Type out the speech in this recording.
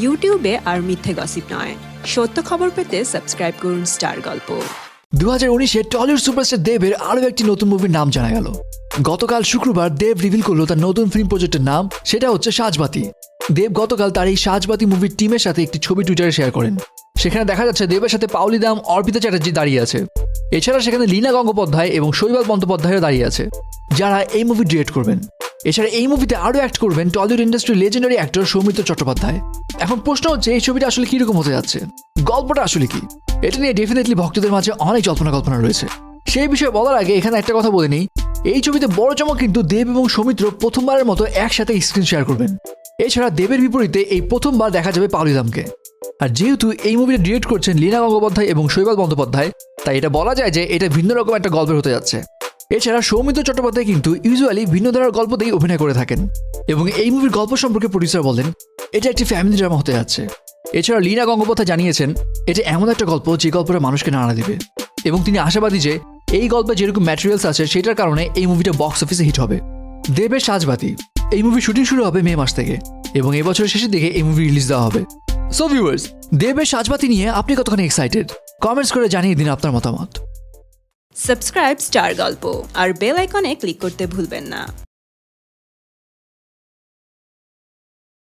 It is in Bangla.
ইউটিউবে আর মিথ্যে গসিপ নয়, সত্য খবর পেতে সাবস্ক্রাইব করুন স্টার গল্প। 2019-এ টলিউড সুপারস্টার দেবের আরও একটি নতুন মুভির নাম জানা গেল। গতকাল শুক্রবার দেব রিভিল করলো তার নতুন ফিল্ম প্রজেক্টের নাম, সেটা হচ্ছে সাজবাতি। দেব গতকাল তার এই সাজবাতি মুভির টিমের সাথে একটি ছবি টুইটারে শেয়ার করেন। সেখানে দেখা যাচ্ছে দেবের সাথে পাওলি দাম, অর্পিতা চ্যাটার্জি দাঁড়িয়ে আছে। এছাড়া সেখানে লীনা গঙ্গোপাধ্যায় এবং শৈবাল বন্দ্যোপাধ্যায়ও দাঁড়িয়ে আছে, যারা এই মুভি ডিরেক্ট করবেন। এছাড়া এই মুভিতে আরও অ্যাক্ট করবেন টলিউড ইন্ডাস্ট্রির লেজেন্ডারি অ্যাক্টর সৌমিত্র চট্টোপাধ্যায়। এখন প্রশ্ন হচ্ছে, এই ছবিটা আসলে কিরকম হতে যাচ্ছে, গল্পটা আসলে কি? এটা নিয়ে ডেফিনেটলি ভক্তদের মাঝে অনেক কল্পনা রয়েছে। সেই বিষয়ে বলার আগে এখানে একটা কথা বলে নেই, এই ছবিতে বড় চমক কিন্তু দেব এবং সৌমিত্র প্রথমবারের মতো একসাথে স্ক্রিন শেয়ার করবেন। এছাড়া দেবের বিপরীতে এই প্রথমবার দেখা যাবে পাওলি দামকে। আর যেহেতু এই মুভিটা ডিরেক্ট করছেন লীনা গঙ্গোপাধ্যায় এবং শৈবাল বন্দ্যোপাধ্যায়, তাই এটা বলা যায় যে এটা ভিন্ন রকম একটা গল্পের হতে যাচ্ছে। এছাড়া সৌমিত্র চট্টোপাধ্যায় কিন্তু ইউজুয়ালি ভিন্ন ধারার গল্পতেই অভিনয় করে থাকেন, এবং এই মুভির গল্প সম্পর্কে প্রডিউসার বলেন এটা একটি ফ্যামিলি ড্রামা হতে যাচ্ছে। এছাড়া লীনা গঙ্গোপাধ্যায় জানিয়েছেন এটা এমন একটা গল্প যে গল্পটা মানুষকে নাড়া দেবে, এবং তিনি আশাবাদী যে এই গল্পে যেরকম ম্যাটেরিয়ালস আছে সেটার কারণে এই মুভিটা বক্স অফিসে হিট হবে। দেবের সাজবাতি এই মুভির শুটিং শুরু হবে মে মাস থেকে, এবং এই বছরের শেষের দিকে এই মুভি রিলিজ দেওয়া হবে। সো ভিউয়ার্স, দেবের সাজবাতি নিয়ে আপনি কতখানি এক্সাইটেড? কমেন্টস করে জানিয়ে দিন আপনার মতামত। সাবস্ক্রাইব স্টার গল্প আর বেল আইকনে ক্লিক করতে ভুলবেন না।